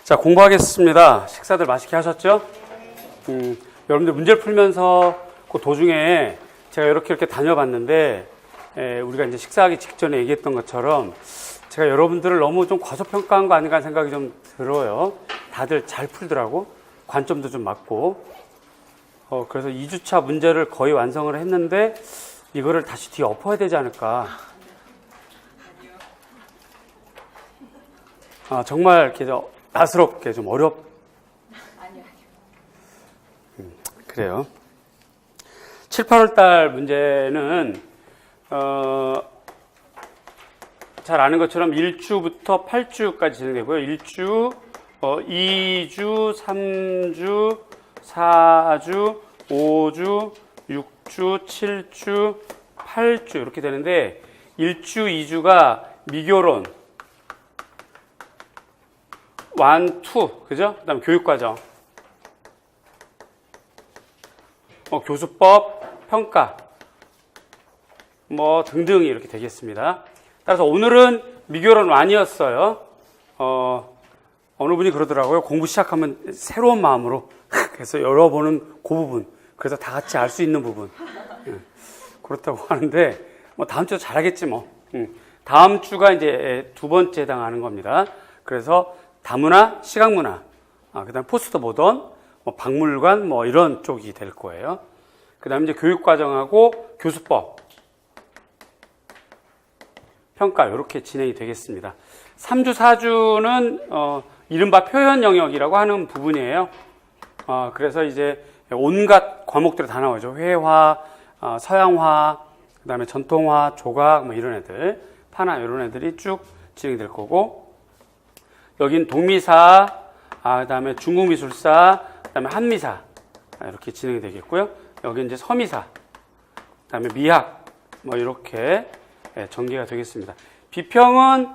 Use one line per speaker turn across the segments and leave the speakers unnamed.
자, 공부하겠습니다. 식사들 맛있게 하셨죠? 여러분들 문제를 풀면서 그 도중에 제가 이렇게 다녀봤는데, 우리가 이제 식사하기 직전에 얘기했던 것처럼 제가 여러분들을 너무 좀 과소평가한 거 아닌가 하는 생각이 좀 들어요. 다들 잘 풀더라고. 관점도 좀 맞고. 그래서 2주차 문제를 거의 완성을 했는데, 이거를 다시 뒤에 엎어야 되지 않을까. 정말 이렇게 나스럽게 좀
아니요.
그래요. 7, 8월 달 문제는 잘 아는 것처럼 1주부터 8주까지 진행되고요. 1주, 2주, 3주, 4주, 5주, 6주, 7주, 8주 이렇게 되는데 1주, 2주가 미교론 1, 2, 그죠? 그 다음에 교육과정, 교수법, 평가, 등등이 이렇게 되겠습니다. 따라서 오늘은 미교론 1이었어요. 어느 분이 그러더라고요. 공부 시작하면 새로운 마음으로 그래서 열어보는 그 부분, 그래서 다 같이 알 수 있는 부분. 그렇다고 하는데, 다음 주도 잘하겠지 뭐. 다음 주가 이제 두 번째 해당하는 겁니다. 그래서 다문화, 시각문화, 그 다음 포스트 모던, 박물관, 이런 쪽이 될 거예요. 그 다음에 이제 교육과정하고 교수법, 평가, 이렇게 진행이 되겠습니다. 3주, 4주는, 이른바 표현 영역이라고 하는 부분이에요. 그래서 이제 온갖 과목들이 다 나오죠. 회화, 서양화, 그 다음에 전통화, 조각, 이런 애들, 파나 이런 애들이 쭉 진행이 될 거고, 여긴 동미사, 그 다음에 중국미술사, 그 다음에 한미사, 이렇게 진행이 되겠고요. 여기 이제 서미사, 그 다음에 미학, 이렇게 전개가 되겠습니다. 비평은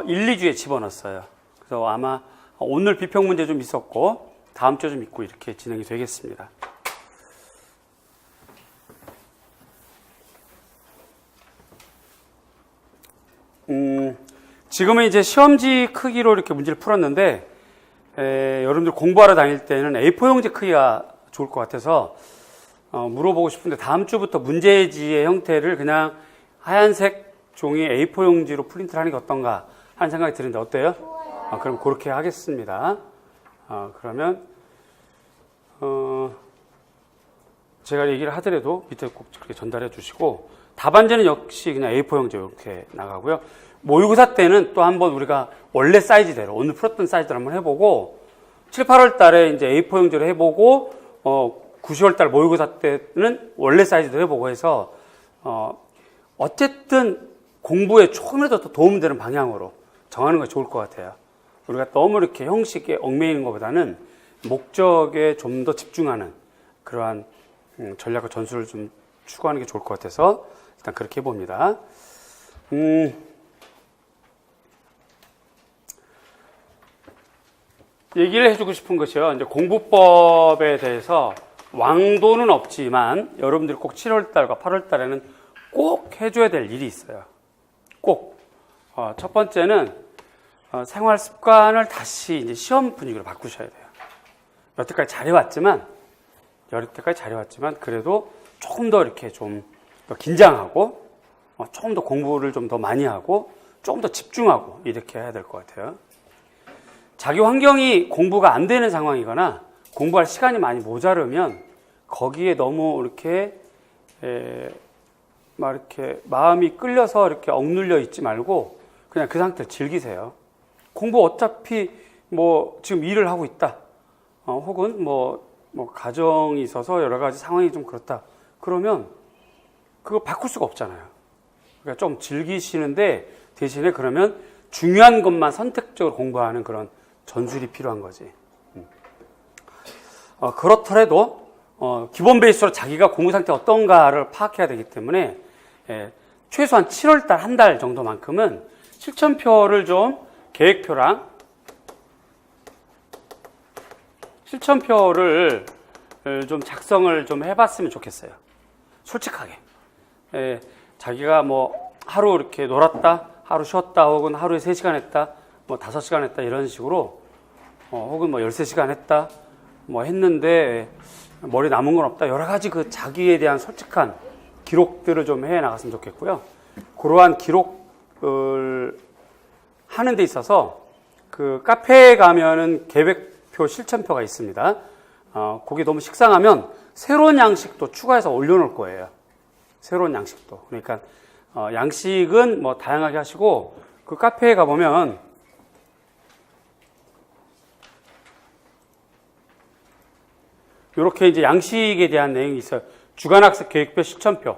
1, 2주에 집어넣었어요. 그래서 아마 오늘 비평 문제 좀 있었고, 다음 주에 좀 있고, 이렇게 진행이 되겠습니다. 지금은 이제 시험지 크기로 이렇게 문제를 풀었는데, 여러분들 공부하러 다닐 때는 A4용지 크기가 좋을 것 같아서, 물어보고 싶은데, 다음 주부터 문제지의 형태를 그냥 하얀색 종이 A4용지로 프린트를 하는 게 어떤가 하는 생각이 드는데, 어때요? 그럼 그렇게 하겠습니다. 그러면, 제가 얘기를 하더라도 밑에 꼭 그렇게 전달해 주시고, 답안지는 역시 그냥 A4용지 이렇게 나가고요. 모의고사 때는 또 한번 우리가 원래 사이즈대로, 오늘 풀었던 사이즈대로 한번 해보고, 7, 8월 달에 이제 A4용지로 해보고, 9, 10월 달 모의고사 때는 원래 사이즈대로 해보고 해서, 어쨌든 공부에 조금이라도 더 도움되는 방향으로 정하는 것이 좋을 것 같아요. 우리가 너무 이렇게 형식에 얽매이는 것보다는 목적에 좀 더 집중하는 그러한 전략과 전술을 좀 추구하는 게 좋을 것 같아서 일단 그렇게 해봅니다. 얘기를 해주고 싶은 것이요. 이제 공부법에 대해서 왕도는 없지만 여러분들이 꼭 7월달과 8월달에는 꼭 해줘야 될 일이 있어요. 꼭. 첫 번째는 생활 습관을 다시 이제 시험 분위기로 바꾸셔야 돼요. 여태까지 잘해왔지만 그래도 조금 더 이렇게 좀 더 긴장하고 조금 더 공부를 좀 더 많이 하고 조금 더 집중하고 이렇게 해야 될 것 같아요. 자기 환경이 공부가 안 되는 상황이거나 공부할 시간이 많이 모자르면 거기에 너무 이렇게 마음이 끌려서 이렇게 억눌려 있지 말고 그냥 그 상태를 즐기세요. 공부 어차피 지금 일을 하고 있다. 혹은 가정이 있어서 여러 가지 상황이 좀 그렇다. 그러면 그거 바꿀 수가 없잖아요. 그러니까 좀 즐기시는데 대신에 그러면 중요한 것만 선택적으로 공부하는 그런 전술이 필요한 거지. 그렇더라도 기본 베이스로 자기가 공부 상태가 어떤가를 파악해야 되기 때문에 최소한 7월달 한 달 정도만큼은 실천표를 좀 계획표랑 실천표를 좀 작성을 좀 해봤으면 좋겠어요. 솔직하게. 자기가 하루 이렇게 놀았다, 하루 쉬었다, 혹은 하루에 3시간 했다, 5시간 했다, 이런 식으로 혹은 뭐 13시간 했다, 뭐 했는데 머리 남은 건 없다. 여러 가지 그 자기에 대한 솔직한 기록들을 좀 해 나갔으면 좋겠고요. 그러한 기록을 하는 데 있어서 그 카페에 가면은 계획표, 실천표가 있습니다. 거기 너무 식상하면 새로운 양식도 추가해서 올려놓을 거예요. 새로운 양식도. 그러니까 양식은 뭐 다양하게 하시고 그 카페에 가보면 이렇게 이제 양식에 대한 내용이 있어요. 주간학습 계획표, 실천표.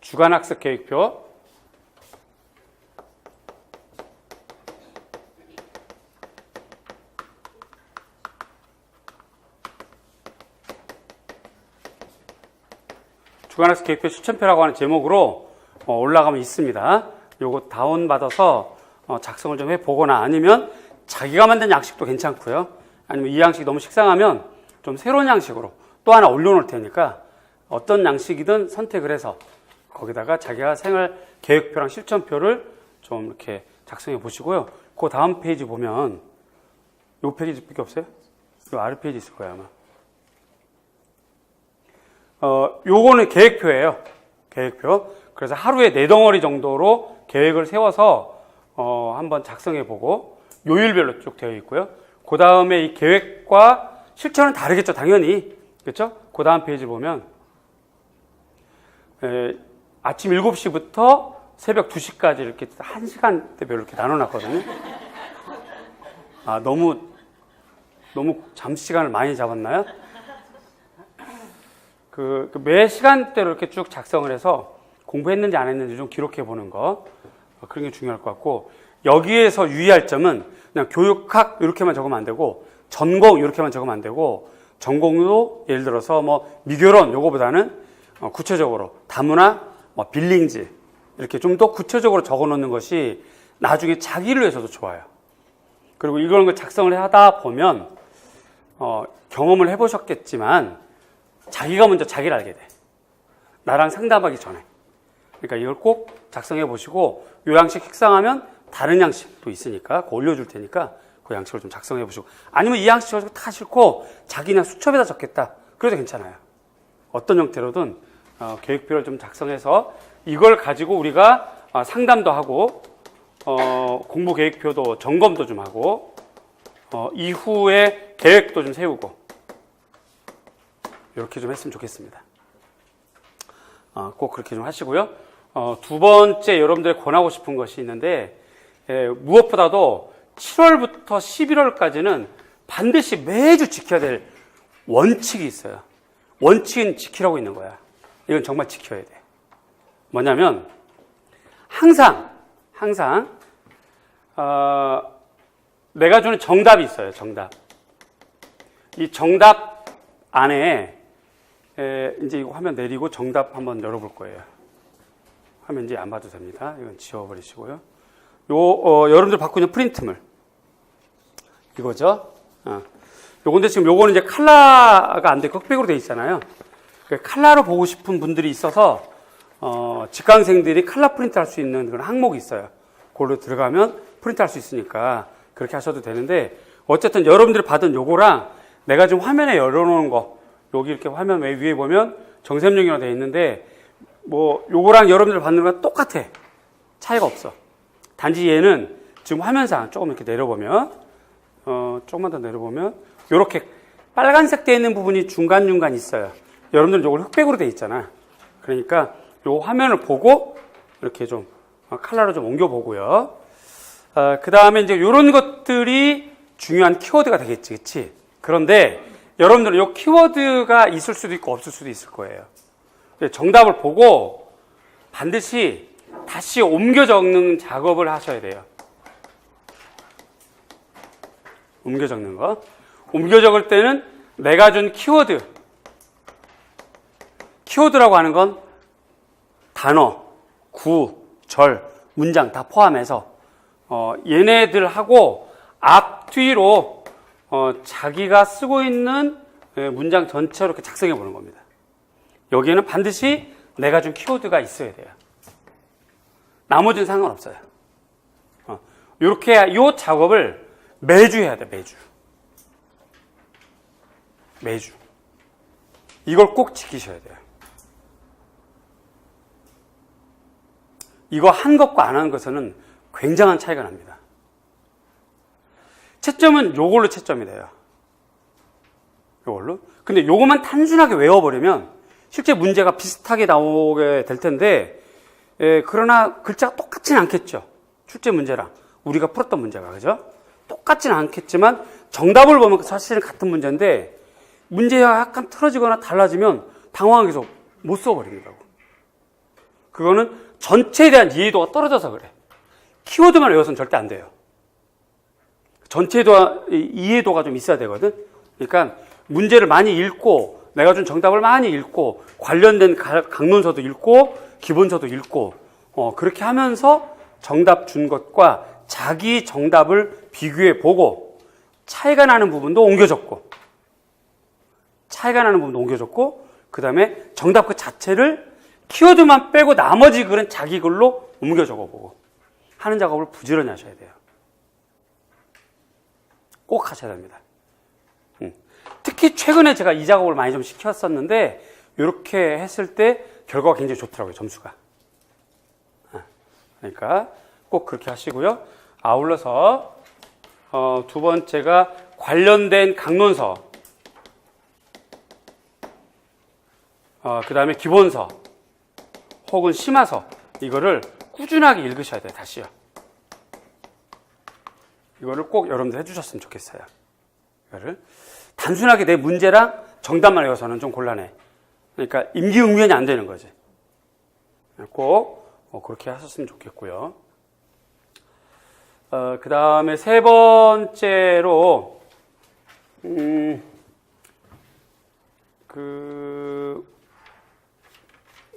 주간학습 계획표. 주간학습 계획표 실천표라고 하는 제목으로 올라가면 있습니다. 요거 다운받아서 작성을 좀 해보거나 아니면 자기가 만든 양식도 괜찮고요. 아니면 이 양식이 너무 식상하면 좀 새로운 양식으로 또 하나 올려놓을 테니까 어떤 양식이든 선택을 해서 거기다가 자기가 생활 계획표랑 실천표를 좀 이렇게 작성해 보시고요. 그 다음 페이지 보면 요 페이지밖에 없어요? 요 아래 페이지 있을 거예요, 아마. 요거는 계획표예요. 계획표. 그래서 하루에 4덩어리 정도로 계획을 세워서 한번 작성해 보고 요일별로 쭉 되어 있고요. 그 다음에 이 계획과 실천은 다르겠죠, 당연히. 그렇죠? 그 다음 페이지 보면 아침 7시부터 새벽 2시까지 이렇게 1시간대별로 이렇게 나눠놨거든요. 너무 잠시간을 많이 잡았나요? 매 시간대로 이렇게 쭉 작성을 해서 공부했는지 안 했는지 좀 기록해 보는 거, 그런 게 중요할 것 같고, 여기에서 유의할 점은 그냥 교육학 이렇게만 적으면 안 되고, 전공 이렇게만 적으면 안 되고, 전공도 예를 들어서 뭐 미교론 요거보다는 구체적으로 다문화, 뭐 빌링즈 이렇게 좀 더 구체적으로 적어 놓는 것이 나중에 자기를 위해서도 좋아요. 그리고 이런 걸 작성을 하다 보면 경험을 해보셨겠지만 자기가 먼저 자기를 알게 돼. 나랑 상담하기 전에. 그러니까 이걸 꼭 작성해 보시고, 요 양식 식상하면 다른 양식도 있으니까 그거 올려줄 테니까 그 양식을 좀 작성해 보시고, 아니면 이 양식 가지고 다 싫고 자기 그냥 수첩에다 적겠다, 그래도 괜찮아요. 어떤 형태로든 계획표를 좀 작성해서 이걸 가지고 우리가 상담도 하고 공부 계획표도 점검도 좀 하고 이후에 계획도 좀 세우고 이렇게 좀 했으면 좋겠습니다. 꼭 그렇게 좀 하시고요. 두 번째 여러분들이 권하고 싶은 것이 있는데, 무엇보다도 7월부터 11월까지는 반드시 매주 지켜야 될 원칙이 있어요. 원칙은 지키라고 있는 거야. 이건 정말 지켜야 돼. 뭐냐면 항상 내가 주는 정답이 있어요. 정답. 이 정답 안에 이제 이거 화면 내리고 정답 한번 열어볼 거예요. 화면 이제 안 봐도 됩니다. 이건 지워버리시고요. 여러분들 받고 있는 프린트물. 이거죠. 요건데 지금 요거는 이제 칼라가 안 돼, 흑백으로 돼 있잖아요. 칼라로 보고 싶은 분들이 있어서, 직강생들이 칼라 프린트 할 수 있는 그런 항목이 있어요. 그걸로 들어가면 프린트 할 수 있으니까 그렇게 하셔도 되는데, 어쨌든 여러분들이 받은 요거랑 내가 지금 화면에 열어놓은 거, 여기 이렇게 화면 위에 보면 정샘용이라고 되어 있는데, 뭐 요거랑 여러분들 받는 거랑 똑같아. 차이가 없어. 단지 얘는 지금 화면상 조금 이렇게 내려보면, 조금만 더 내려보면 요렇게 빨간색 되어 있는 부분이 중간중간 있어요. 여러분들은 요걸 흑백으로 되어 있잖아. 그러니까 요 화면을 보고 이렇게 좀 컬러로 좀 옮겨보고요. 그 다음에 이제 요런 것들이 중요한 키워드가 되겠지, 그치? 그런데 여러분들은 요 키워드가 있을 수도 있고 없을 수도 있을 거예요. 정답을 보고 반드시 다시 옮겨 적는 작업을 하셔야 돼요. 옮겨 적는 거. 옮겨 적을 때는 내가 준 키워드라고 하는 건 단어, 구, 절, 문장 다 포함해서 얘네들하고 앞뒤로 자기가 쓰고 있는 문장 전체로 이렇게 작성해 보는 겁니다. 여기에는 반드시 내가 준 키워드가 있어야 돼요. 나머지는 상관없어요. 이렇게 이 작업을 매주 해야 돼, 매주. 매주. 이걸 꼭 지키셔야 돼요. 이거 한 것과 안 한 것은 굉장한 차이가 납니다. 채점은 요걸로 채점이 돼요. 요걸로. 근데 요것만 단순하게 외워버리면 실제 문제가 비슷하게 나오게 될 텐데, 그러나 글자가 똑같지는 않겠죠. 출제 문제랑 우리가 풀었던 문제가, 그죠? 똑같지는 않겠지만 정답을 보면 사실은 같은 문제인데 문제가 약간 틀어지거나 달라지면 당황해서 못 써버립니다. 그거는 전체에 대한 이해도가 떨어져서 그래. 키워드만 외워서는 절대 안 돼요. 전체에 대한 이해도가 좀 있어야 되거든. 그러니까 문제를 많이 읽고 내가 준 정답을 많이 읽고 관련된 강론서도 읽고 기본서도 읽고 그렇게 하면서 정답 준 것과 자기 정답을 비교해 보고 차이가 나는 부분도 옮겨 적고 그 다음에 정답 그 자체를 키워드만 빼고 나머지 글은 자기 글로 옮겨 적어보고 하는 작업을 부지런히 하셔야 돼요. 꼭 하셔야 됩니다. 특히 최근에 제가 이 작업을 많이 좀 시켰었는데 이렇게 했을 때 결과가 굉장히 좋더라고요. 점수가. 그러니까 꼭 그렇게 하시고요. 아울러서 두 번째가 관련된 강론서, 그 다음에 기본서 혹은 심화서, 이거를 꾸준하게 읽으셔야 돼요. 다시요. 이거를 꼭 여러분들 해주셨으면 좋겠어요. 이거를 단순하게 내 문제랑 정답만 외워서는 좀 곤란해. 그러니까 임기응변이 안 되는 거지. 꼭 그렇게 하셨으면 좋겠고요. 그 다음에 세 번째로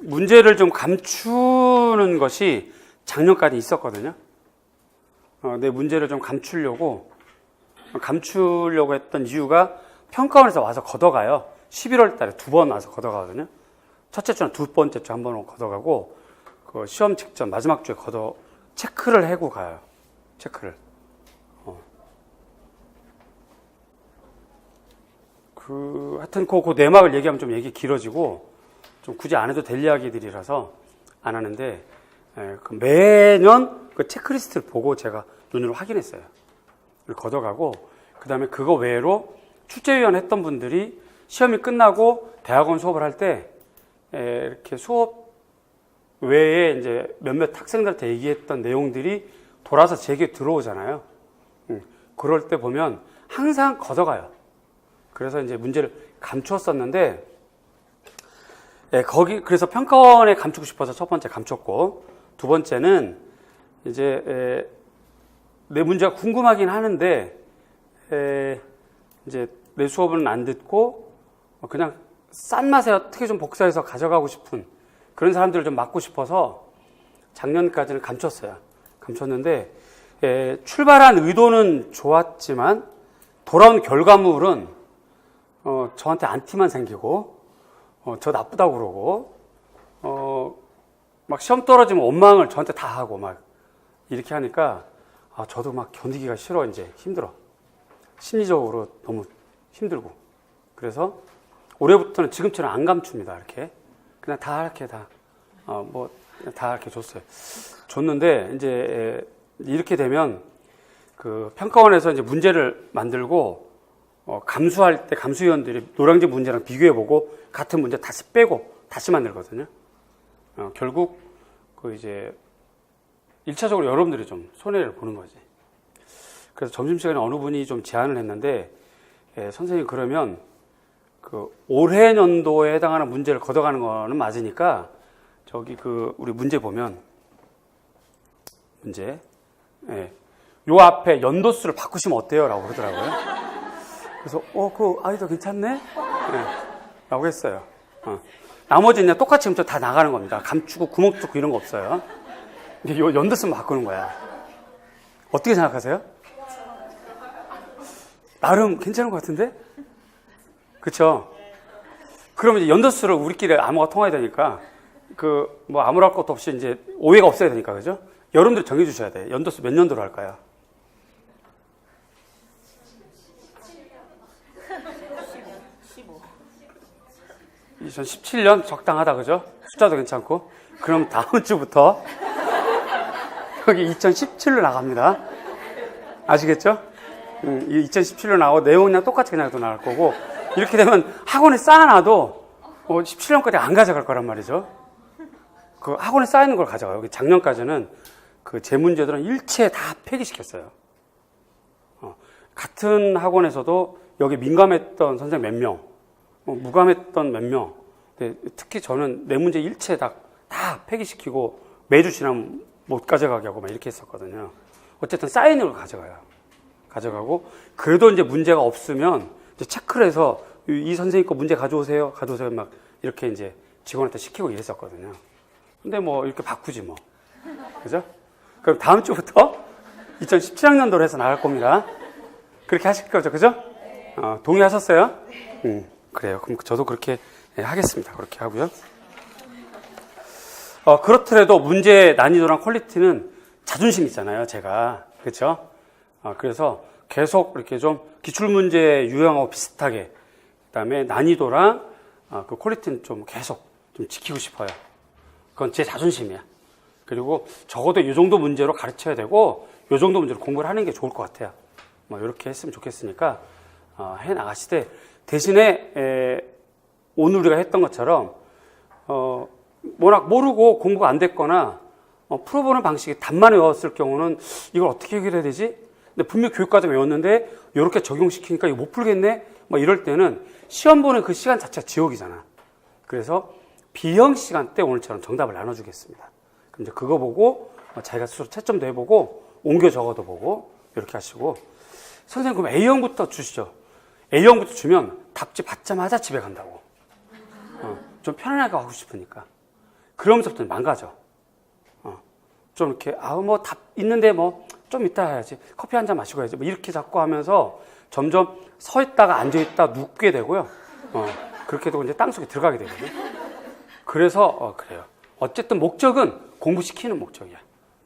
문제를 좀 감추는 것이 작년까지 있었거든요. 내 문제를 좀 감추려고 했던 이유가 평가원에서 와서 걷어가요. 11월 달에 2번 와서 걷어가거든요. 첫째 주나 두 번째 주 한 번 걷어가고, 그 시험 직전 마지막 주에 체크를 하고 가요. 체크를. 하여튼 그 내막을 얘기하면 좀 얘기 길어지고, 좀 굳이 안 해도 될 이야기들이라서 안 하는데, 매년 그 체크리스트를 보고 제가 눈으로 확인했어요. 걷어가고, 그 다음에 그거 외로 출제위원 했던 분들이 시험이 끝나고 대학원 수업을 할 때, 이렇게 수업 외에 이제 몇몇 학생들한테 얘기했던 내용들이 돌아서 제게 들어오잖아요. 그럴 때 보면 항상 걷어가요. 그래서 이제 문제를 감추었었는데, 그래서 평가원에 감추고 싶어서 첫 번째 감췄고, 두 번째는 이제, 내 문제가 궁금하긴 하는데, 이제 내 수업은 안 듣고, 그냥 싼 맛에 어떻게 좀 복사해서 가져가고 싶은 그런 사람들을 좀 막고 싶어서 작년까지는 감췄어요. 감췄는데, 출발한 의도는 좋았지만, 돌아온 결과물은, 저한테 안티만 생기고, 저 나쁘다고 그러고, 막 시험 떨어지면 원망을 저한테 다 하고, 막, 이렇게 하니까, 저도 막 견디기가 싫어, 이제. 힘들어. 심리적으로 너무 힘들고. 그래서, 올해부터는 지금처럼 안 감춥니다, 이렇게. 그냥 다 이렇게 다 이렇게 줬어요. 줬는데, 이제, 이렇게 되면, 그, 평가원에서 이제 문제를 만들고, 감수할 때 감수위원들이 노량진 문제랑 비교해보고, 같은 문제 다시 빼고, 다시 만들거든요. 결국, 이제, 1차적으로 여러분들이 좀 손해를 보는 거지. 그래서 점심시간에 어느 분이 좀 제안을 했는데, 선생님 그러면, 올해 연도에 해당하는 문제를 걷어가는 거는 맞으니까, 우리 문제 보면, 요 앞에 연도수를 바꾸시면 어때요? 라고 그러더라고요. 그래서, 그 아이디어 괜찮네? 라고 했어요. 나머지는 그냥 똑같이 지금 다 나가는 겁니다. 감추고 구멍 뚫고 이런 거 없어요. 근데 요 연도수만 바꾸는 거야. 어떻게 생각하세요? 나름 괜찮은 것 같은데? 그쵸? 그러면 이제 연도수를 우리끼리 암호가 통해야 되니까, 아무랄 것도 없이 이제 오해가 없어야 되니까, 그죠? 여러분들 정해주셔야 돼. 연도수 몇 년도로 할까요? 10
15.
2017년 적당하다, 그죠? 숫자도 괜찮고. 그럼 다음 주부터 여기 2017로 나갑니다. 아시겠죠? 2017로 나오고 내용이랑 똑같이 그냥 또 나갈 거고, 이렇게 되면 학원에 쌓아놔도 17년까지 안 가져갈 거란 말이죠. 그 학원에 쌓이는 걸 가져가요. 여기 작년까지는 그 제 문제들은 일체 다 폐기시켰어요. 같은 학원에서도 여기 민감했던 선생님 몇 명, 무감했던 몇 명, 특히 저는 내 문제 일체 다 폐기시키고 매주 지나면 못 가져가게 하고 막 이렇게 했었거든요. 어쨌든 쌓이는 걸 가져가고, 그래도 이제 문제가 없으면 이제 체크를 해서 이 선생님 거 문제 가져오세요 막 이렇게 이제 직원한테 시키고 이랬었거든요. 근데 뭐 이렇게 바꾸지 뭐. 그죠? 그럼 다음 주부터 2017학년도로 해서 나갈 겁니다. 그렇게 하실 거죠, 그죠? 동의하셨어요? 그래요. 그럼 저도 그렇게 하겠습니다. 그렇게 하고요. 그렇더라도 문제 난이도랑 퀄리티는 자존심 있잖아요, 제가. 그렇죠? 그래서 계속 이렇게 좀 기출문제 유형하고 비슷하게, 그다음에 난이도랑 그 퀄리티는 좀 계속 좀 지키고 싶어요. 그건 제 자존심이야. 그리고 적어도 이 정도 문제로 가르쳐야 되고, 이 정도 문제로 공부를 하는 게 좋을 것 같아요. 뭐 이렇게 했으면 좋겠으니까 해 나가시되, 대신에 오늘 우리가 했던 것처럼 워낙 모르고 공부가 안 됐거나 풀어보는 방식이 답만 외웠을 경우는 이걸 어떻게 해결해야 되지? 근데 분명 교육과정 외웠는데 이렇게 적용시키니까 이거 못 풀겠네? 뭐 이럴 때는 시험 보는 그 시간 자체가 지옥이잖아. 그래서 B형 시간 때 오늘처럼 정답을 나눠주겠습니다. 그럼 이제 그거 보고 자기가 스스로 채점도 해보고 옮겨 적어도 보고 이렇게 하시고, 선생님 그럼 A형부터 주시죠. A형부터 주면 답지 받자마자 집에 간다고. 좀 편안하게 하고 싶으니까. 그러면서부터 망가져. 좀 이렇게 뭐 답 있는데 뭐 좀 이따 해야지, 커피 한 잔 마시고 해야지, 뭐 이렇게 자꾸 하면서 점점 서 있다가 앉아 있다 눕게 되고요. 그렇게 되고 이제 땅속에 들어가게 되거든요. 그래서 그래요. 어쨌든 목적은 공부시키는 목적이야.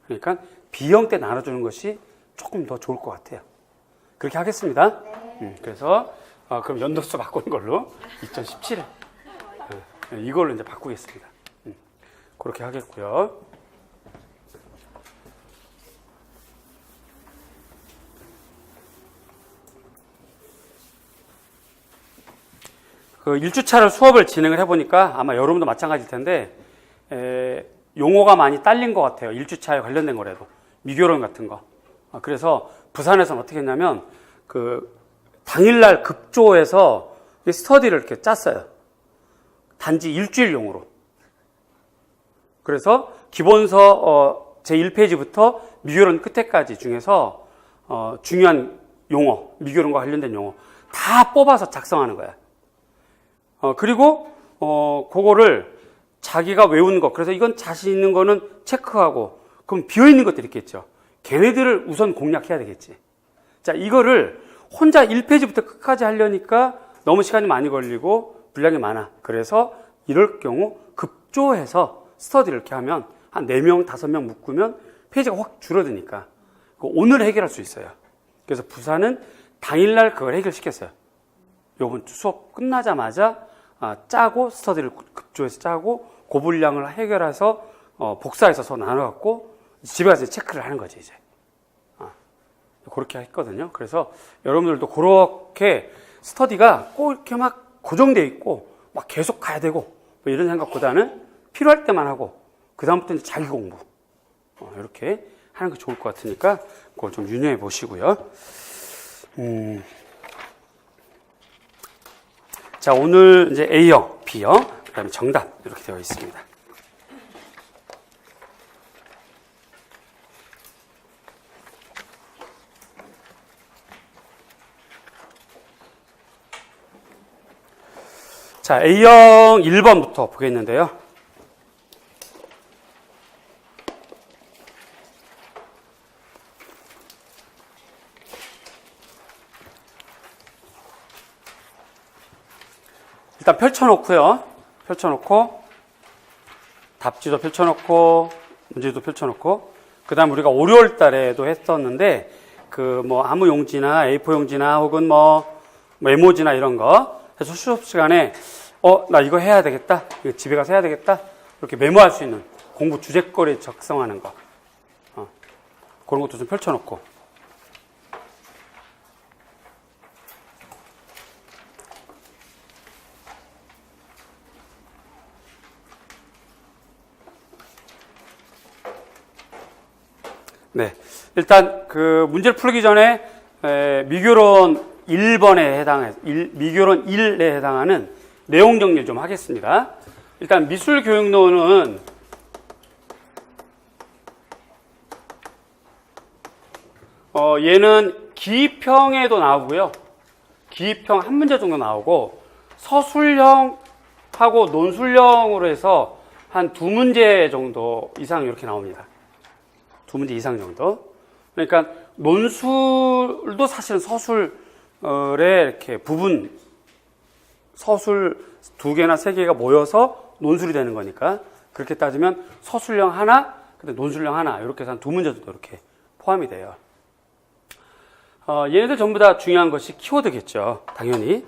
그러니까 B형 때 나눠주는 것이 조금 더 좋을 것 같아요. 그렇게 하겠습니다. 그래서 그럼 연도수 바꾸는 걸로 2017에 이걸로 이제 바꾸겠습니다. 그렇게 하겠고요. 그 1주차를 수업을 진행을 해보니까 아마 여러분도 마찬가지일 텐데 용어가 많이 딸린 것 같아요. 1주차에 관련된 거라도. 미교론 같은 거. 그래서 부산에서는 어떻게 했냐면 그 당일날 급조해서 스터디를 이렇게 짰어요. 단지 일주일용으로. 그래서 기본서 제 1페이지부터 미교론 끝에까지 중에서 중요한 용어, 미교론과 관련된 용어 다 뽑아서 작성하는 거야. 그리고 그거를 자기가 외운 거, 그래서 이건 자신 있는 거는 체크하고, 그럼 비어있는 것들이 있겠죠. 걔네들을 우선 공략해야 되겠지. 자, 이거를 혼자 1페이지부터 끝까지 하려니까 너무 시간이 많이 걸리고 분량이 많아. 그래서 이럴 경우 급조해서 스터디를 이렇게 하면 한 4명, 5명 묶으면 페이지가 확 줄어드니까 오늘 해결할 수 있어요. 그래서 부산은 당일날 그걸 해결시켰어요. 요번 주 수업 끝나자마자 짜고, 스터디를 급조해서 짜고, 고분량을 해결해서 복사해서 서로 나눠갖고 집에 가서 체크를 하는 거지, 이제. 그렇게 했거든요. 그래서 여러분들도 그렇게 스터디가 꼭 이렇게 막 고정되어 있고 막 계속 가야 되고 뭐 이런 생각보다는 필요할 때만 하고, 그다음부터 이제 자기 공부 이렇게 하는 게 좋을 것 같으니까 그걸 좀 유념해 보시고요. 자, 오늘 이제 A형, B형, 그 다음에 정답 이렇게 되어 있습니다. 자, A형 1번부터 보겠는데요. 일단 펼쳐놓고요. 펼쳐놓고, 답지도 펼쳐놓고, 문제도 펼쳐놓고, 그 다음 우리가 5, 6월 달에도 했었는데, 아무 용지나 A4 용지나 혹은 메모지나 이런 거, 그래서 수업 시간에 나 이거 해야 되겠다, 이거 집에 가서 해야 되겠다, 이렇게 메모할 수 있는 공부 주제거리 작성하는 거, 그런 것도 좀 펼쳐놓고. 네, 일단 그 문제를 풀기 전에 미교론 1번에 미교론 1에 해당하는 내용 정리를 좀 하겠습니다. 일단 미술교육론은 얘는 기입형에도 나오고요. 기입형 한 문제 정도 나오고, 서술형하고 논술형으로 해서 한 두 문제 정도 이상 이렇게 나옵니다. 두 문제 이상 정도. 그러니까 논술도 사실은 서술에 이렇게 부분, 서술 두 개나 세 개가 모여서 논술이 되는 거니까, 그렇게 따지면 서술형 하나, 근데 논술형 하나, 이렇게 해서 한 두 문제 정도 이렇게 포함이 돼요. 얘네들 전부 다 중요한 것이 키워드겠죠. 당연히.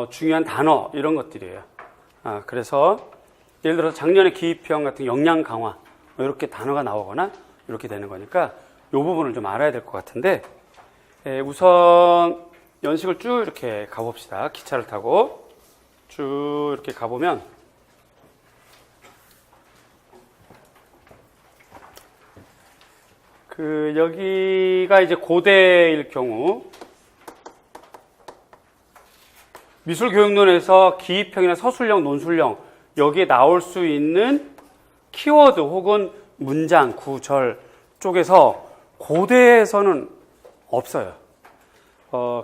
중요한 단어, 이런 것들이에요. 그래서 예를 들어서 작년에 기입형 같은 역량 강화, 이렇게 단어가 나오거나 이렇게 되는 거니까 이 부분을 좀 알아야 될 것 같은데, 우선 연식을 쭉 이렇게 가봅시다. 기차를 타고 쭉 이렇게 가보면 여기가 이제 고대일 경우 미술교육론에서 기입형이나 서술형, 논술형 여기에 나올 수 있는 키워드 혹은 문장, 구절 쪽에서 고대에서는 없어요.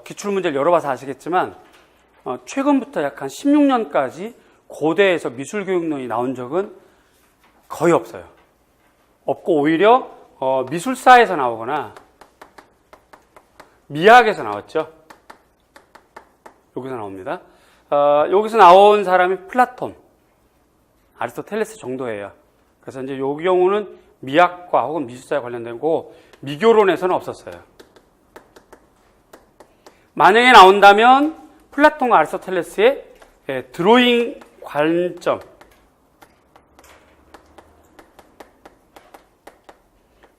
기출문제를 열어봐서 아시겠지만 최근부터 약 한 16년까지 고대에서 미술교육론이 나온 적은 거의 없어요. 없고 오히려 미술사에서 나오거나 미학에서 나왔죠. 여기서 나옵니다. 여기서 나온 사람이 플라톤, 아리스토텔레스 정도예요. 그래서 이제 이 경우는 미학과 혹은 미술사에 관련되고 미교론에서는 없었어요. 만약에 나온다면 플라톤과 아리스토텔레스의 드로잉 관점,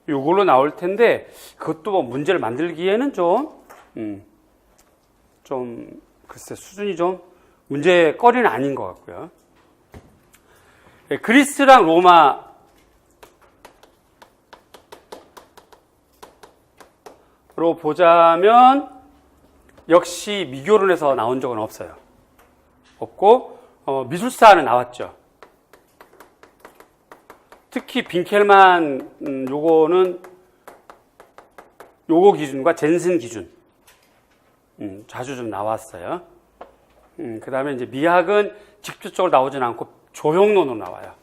요걸로 나올 텐데, 그것도 뭐 문제를 만들기에는 글쎄, 수준이 좀 문제거리는 아닌 것 같고요. 그리스랑 로마로 보자면 역시 미교론에서 나온 적은 없어요. 없고, 미술사는 나왔죠. 특히 빈켈만 요거는 요거 기준과 젠슨 기준 자주 좀 나왔어요. 그 다음에 이제 미학은 직접적으로 나오진 않고 조형론으로 나와요.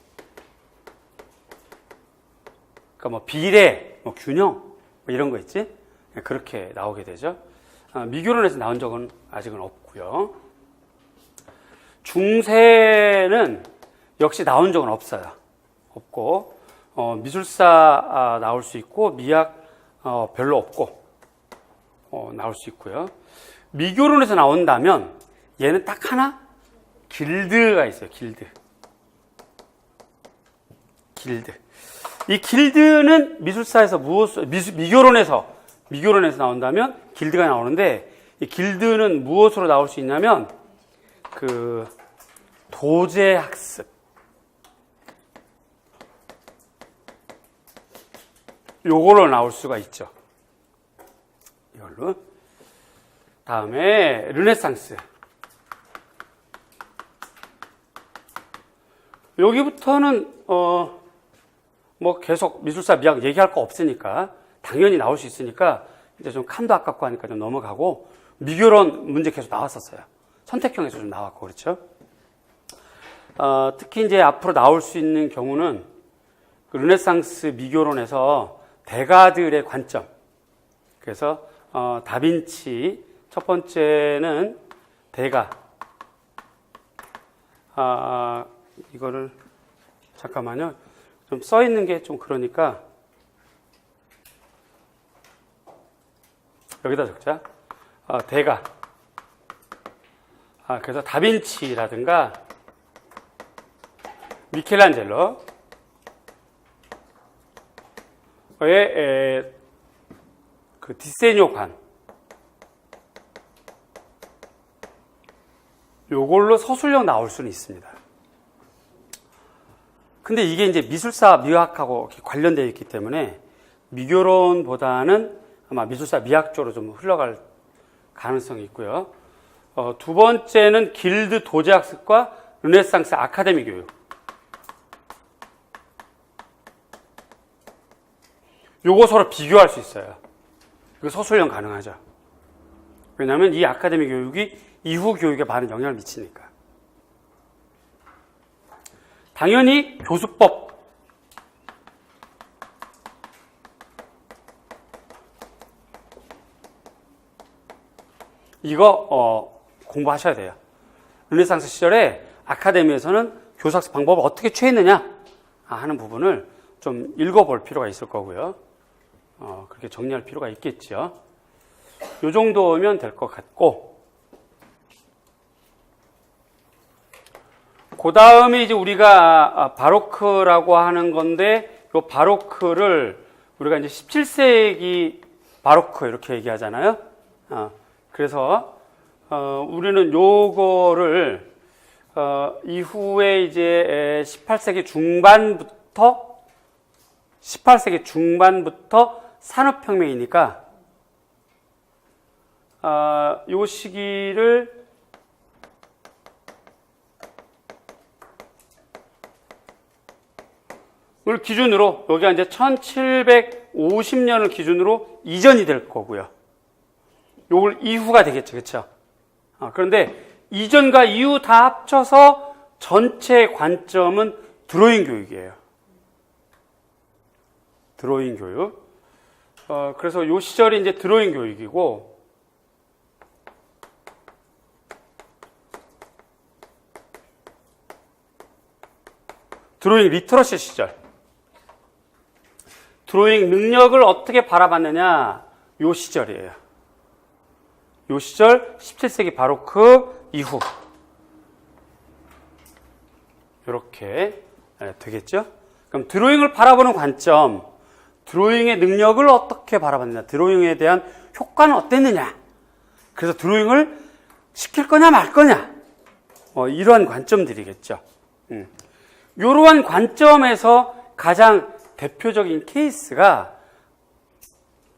그러니까 뭐 비례, 뭐 균형 뭐 이런 거 있지? 그렇게 나오게 되죠. 미교론에서 나온 적은 아직은 없고요. 중세는 역시 나온 적은 없어요. 없고, 미술사 나올 수 있고, 미학 별로 없고, 나올 수 있고요. 미교론에서 나온다면 얘는 딱 하나 길드가 있어요. 길드. 이 길드는 미술사에서 미교론에서 나온다면 길드가 나오는데, 이 길드는 무엇으로 나올 수 있냐면 도제학습, 요걸로 나올 수가 있죠. 이걸로. 다음에 르네상스. 여기부터는 뭐 계속 미술사 미학 얘기할 거 없으니까 당연히 나올 수 있으니까 이제 좀 칸도 아깝고 하니까 좀 넘어가고, 미교론 문제 계속 나왔었어요. 선택형에서 좀 나왔고 그렇죠. 특히 이제 앞으로 나올 수 있는 경우는 르네상스 미교론에서 대가들의 관점. 그래서 다빈치 첫 번째는 대가. 이거를 잠깐만요. 좀 써 있는 게 좀 그러니까 여기다 적자. 대가. 그래서 다빈치라든가 미켈란젤로의 그 디세뇨관. 요걸로 서술형 나올 수는 있습니다. 근데 이게 이제 미술사 미학하고 관련되어 있기 때문에 미교론보다는 아마 미술사 미학 쪽으로 좀 흘러갈 가능성이 있고요. 두 번째는 길드 도제학습과 르네상스 아카데미 교육. 요거 서로 비교할 수 있어요. 이거 서술형 가능하죠. 왜냐하면 이 아카데미 교육이 이후 교육에 많은 영향을 미치니까. 당연히 교수법. 이거 공부하셔야 돼요. 르네상스 시절에 아카데미에서는 교사학습 방법을 어떻게 취했느냐 하는 부분을 좀 읽어볼 필요가 있을 거고요. 그렇게 정리할 필요가 있겠죠. 이 정도면 될 것 같고, 그 다음에 이제 우리가 바로크라고 하는 건데, 이 바로크를 우리가 이제 17세기 바로크 이렇게 얘기하잖아요. 그래서 우리는 요거를 이후에 이제 18세기 중반부터 산업혁명이니까 요 시기를 을 기준으로 여기가 이제 1750년을 기준으로 이전이 될 거고요. 요걸 이후가 되겠죠. 그렇죠? 그런데 이전과 이후 다 합쳐서 전체 관점은 드로잉 교육이에요. 드로잉 교육. 그래서 요 시절이 이제 드로잉 교육이고, 드로잉 리터러시 시절. 드로잉 능력을 어떻게 바라봤느냐, 요 시절이에요. 요 시절 17세기 바로크 이후 이렇게 되겠죠. 그럼 드로잉을 바라보는 관점, 드로잉의 능력을 어떻게 바라봤느냐, 드로잉에 대한 효과는 어땠느냐, 그래서 드로잉을 시킬 거냐 말 거냐, 이러한 관점들이겠죠. 이러한 관점에서 가장 대표적인 케이스가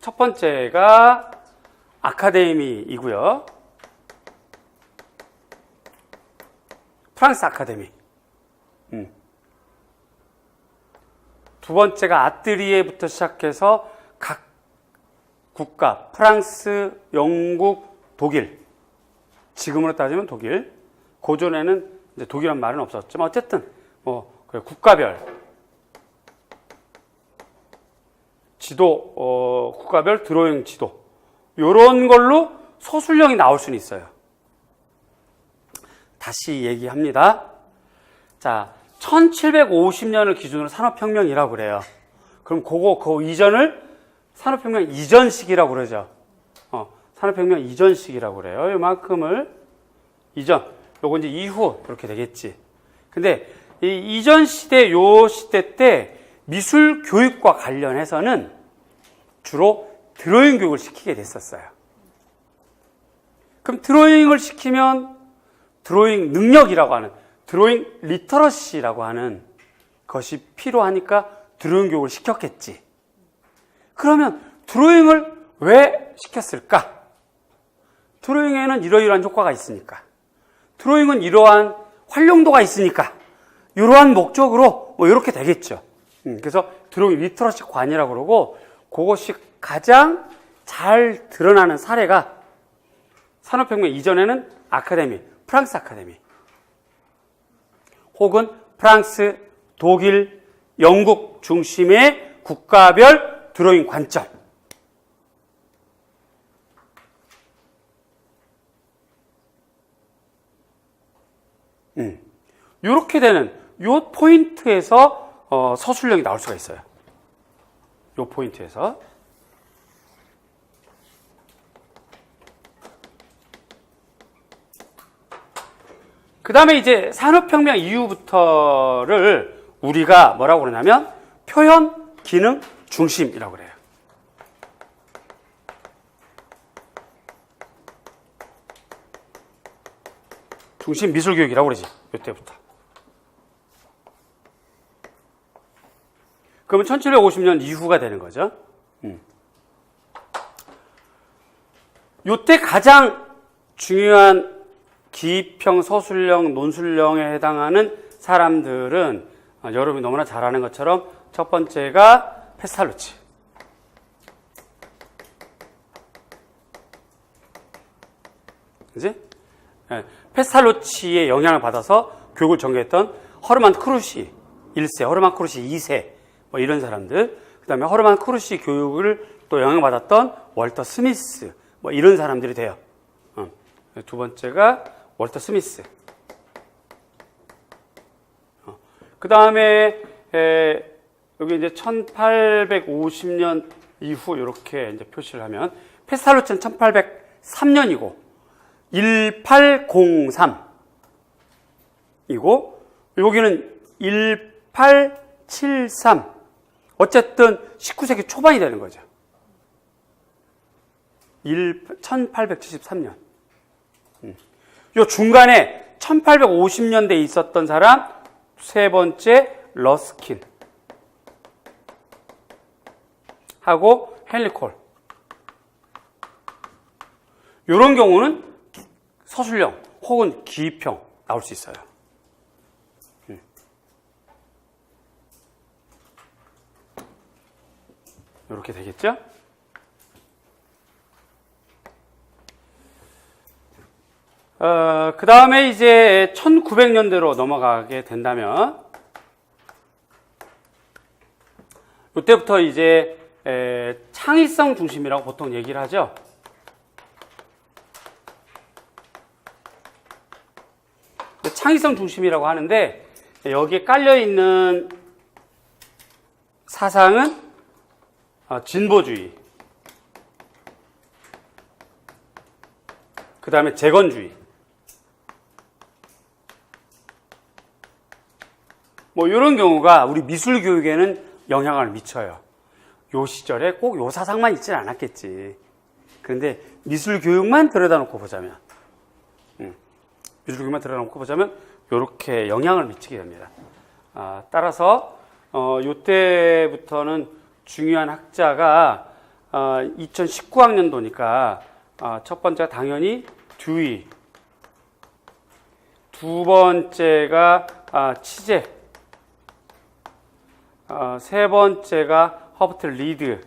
첫 번째가 아카데미이고요. 프랑스 아카데미. 두 번째가 아뜨리에부터 시작해서 각 국가, 프랑스, 영국, 독일. 지금으로 따지면 독일. 고전에는 이제 독일이라는 말은 없었지만 어쨌든 국가별 지도, 국가별 드로잉 지도. 요런 걸로 서술형이 나올 수는 있어요. 다시 얘기합니다. 자, 1750년을 기준으로 산업혁명이라고 그래요. 그럼 그 이전을 산업혁명 이전 시기라고 그러죠. 산업혁명 이전 시기라고 그래요. 요만큼을 이전, 요거 이제 이후 이렇게 되겠지. 근데 이 이전 시대, 요 시대 때 미술 교육과 관련해서는 주로 드로잉 교육을 시키게 됐었어요. 그럼 드로잉을 시키면 드로잉 능력이라고 하는, 드로잉 리터러시라고 하는 것이 필요하니까 드로잉 교육을 시켰겠지. 그러면 드로잉을 왜 시켰을까? 드로잉에는 이러이러한 효과가 있으니까, 드로잉은 이러한 활용도가 있으니까, 이러한 목적으로 이렇게 되겠죠. 그래서 드로잉 리터러시 관이라고 그러고, 그것이 가장 잘 드러나는 사례가 산업혁명 이전에는 아카데미, 프랑스 아카데미, 혹은 프랑스, 독일, 영국 중심의 국가별 드로잉 관점. 이렇게 되는 요 포인트에서 서술형이 나올 수가 있어요. 요 포인트에서. 그 다음에 이제 산업혁명 이후부터를 우리가 뭐라고 그러냐면 표현, 기능, 중심이라고 그래요. 중심 미술교육이라고 그러지, 이때부터. 그러면 1750년 이후가 되는 거죠. 이때 가장 중요한 기입형, 서술형, 논술형에 해당하는 사람들은 여러분이 너무나 잘 아는 것처럼 첫 번째가 페스탈루치. 그지? 네. 페스탈루치의 영향을 받아서 교육을 전개했던 허르만 크루시 1세, 허르만 크루시 2세, 뭐 이런 사람들. 그 다음에 허르만 크루시 교육을 또 영향받았던 월터 스미스, 뭐 이런 사람들이 돼요. 두 번째가 월터 스미스. 그 다음에 여기 이제 1850년 이후 이렇게 이제 표시를 하면 페스탈루치는 1803년이고 1803이고 여기는 1873. 어쨌든 19세기 초반이 되는 거죠. 1873년. 요 중간에 1850년대에 있었던 사람 세 번째 러스킨 하고 헨리 콜. 요런 경우는 서술형 혹은 기입형 나올 수 있어요. 이렇게 되겠죠? 그 다음에 이제 1900년대로 넘어가게 된다면, 이때부터 이제 창의성 중심이라고 보통 얘기를 하죠. 창의성 중심이라고 하는데, 여기에 깔려있는 사상은 진보주의, 그 다음에 재건주의, 뭐 이런 경우가 우리 미술 교육에는 영향을 미쳐요. 요 시절에 꼭 요 사상만 있지는 않았겠지. 그런데 미술 교육만 들여다놓고 보자면, 미술 교육만 들여다놓고 보자면 이렇게 영향을 미치게 됩니다. 따라서 요때부터는 중요한 학자가 2019학년도니까 첫 번째가 당연히 듀이, 두 번째가 치제, 세 번째가 허버트 리드,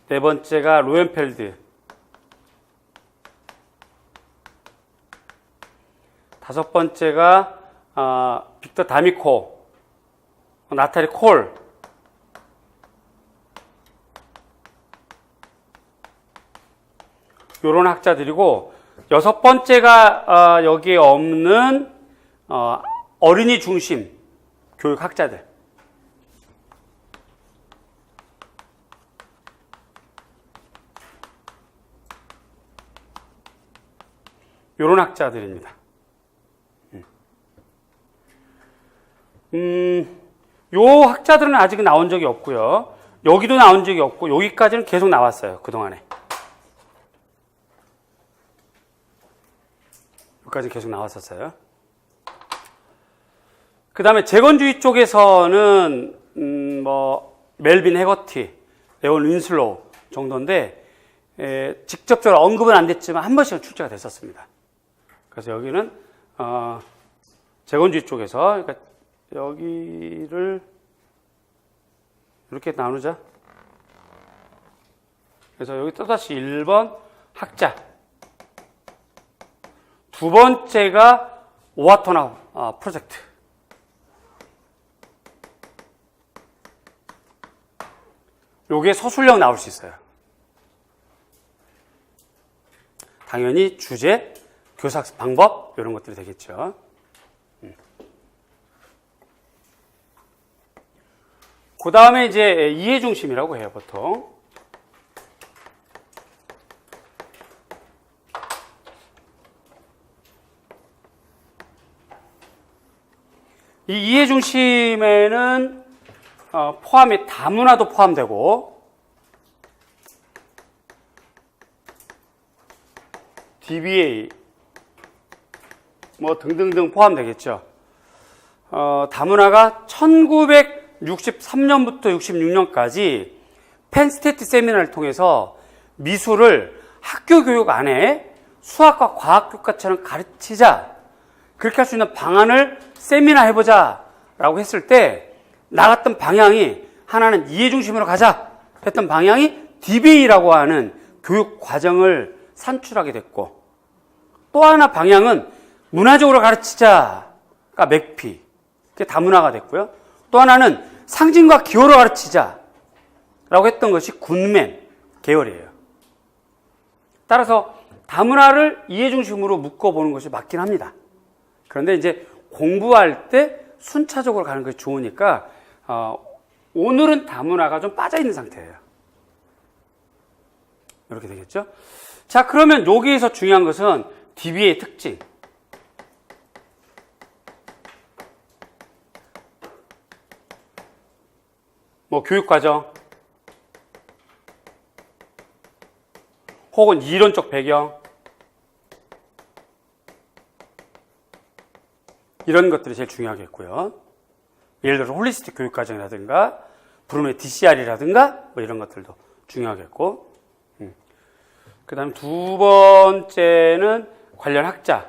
네 번째가 로엔펠드, 다섯 번째가 빅터 다미코, 나탈리 콜, 요런 학자들이고, 여섯 번째가 여기에 없는 어린이 중심 교육학자들. 요런 학자들입니다. 요 학자들은 아직 나온 적이 없고요. 여기도 나온 적이 없고 여기까지는 계속 나왔어요. 그동안에. 여기까지 계속 나왔었어요. 그 다음에 재건주의 쪽에서는 뭐 멜빈 해거티, 레온 윈슬로우 정도인데 직접적으로 언급은 안 됐지만 한 번씩은 출제가 됐었습니다. 그래서 여기는 재건주의 쪽에서, 그러니까 여기를 이렇게 나누자. 그래서 여기 또다시 1번 학자, 두 번째가 오하토나 프로젝트, 요게 서술형 나올 수 있어요. 당연히 주제, 교사 방법 이런 것들이 되겠죠. 그 다음에 이제 이해 중심이라고 해요, 보통. 이 이해 중심에는 포함이 다문화도 포함되고 DBA 뭐 등등등 포함되겠죠. 다문화가 1963년부터 66년까지 펜스테이트 세미나를 통해서 미술을 학교 교육 안에 수학과 과학 교과처럼 가르치자, 그렇게 할 수 있는 방안을 세미나 해보자 라고 했을 때 나갔던 방향이, 하나는 이해 중심으로 가자 했던 방향이 DBA라고 하는 교육 과정을 산출하게 됐고, 또 하나 방향은 문화적으로 가르치자가 맥피, 그게 다문화가 됐고요. 또 하나는 상징과 기호로 가르치자 라고 했던 것이 굿맨 계열이에요. 따라서 다문화를 이해 중심으로 묶어보는 것이 맞긴 합니다. 그런데 이제 공부할 때 순차적으로 가는 것이 좋으니까 오늘은 다문화가 좀 빠져있는 상태예요. 이렇게 되겠죠? 자, 그러면 여기에서 중요한 것은 DBA의 특징. 뭐 교육과정 혹은 이론적 배경 이런 것들이 제일 중요하겠고요. 예를 들어 홀리스틱 교육과정이라든가 브루노의 DCR이라든가 뭐 이런 것들도 중요하겠고, 그 다음에 두 번째는 관련 학자.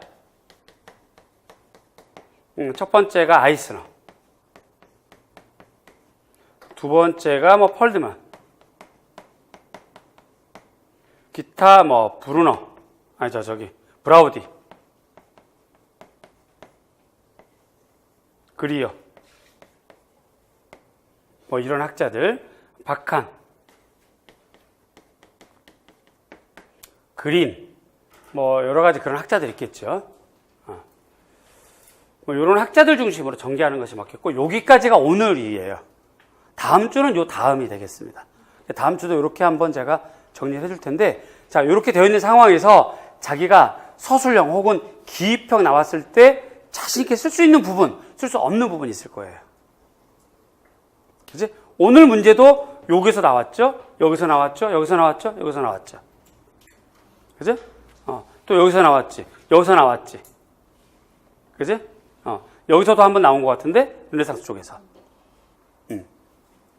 첫 번째가 아이스너, 두 번째가 뭐 펄드만, 기타 뭐 브루너, 브라우디, 그리어, 뭐 이런 학자들, 박한, 그린, 뭐 여러 가지 그런 학자들이 있겠죠. 뭐 이런 학자들 중심으로 전개하는 것이 맞겠고, 여기까지가 오늘이에요. 다음 주는 요 다음이 되겠습니다. 다음 주도 이렇게 한번 제가 정리를 해줄 텐데, 자, 이렇게 되어 있는 상황에서 자기가 서술형 혹은 기입형 나왔을 때 자신있게 쓸 수 있는 부분, 쓸 수 없는 부분이 있을 거예요. 그지? 오늘 문제도 여기서 나왔죠? 여기서 나왔죠? 여기서 나왔죠? 여기서 나왔죠? 그지? 또 여기서 나왔지? 여기서 나왔지? 그지? 여기서도 한번 나온 것 같은데, 르네상스 쪽에서.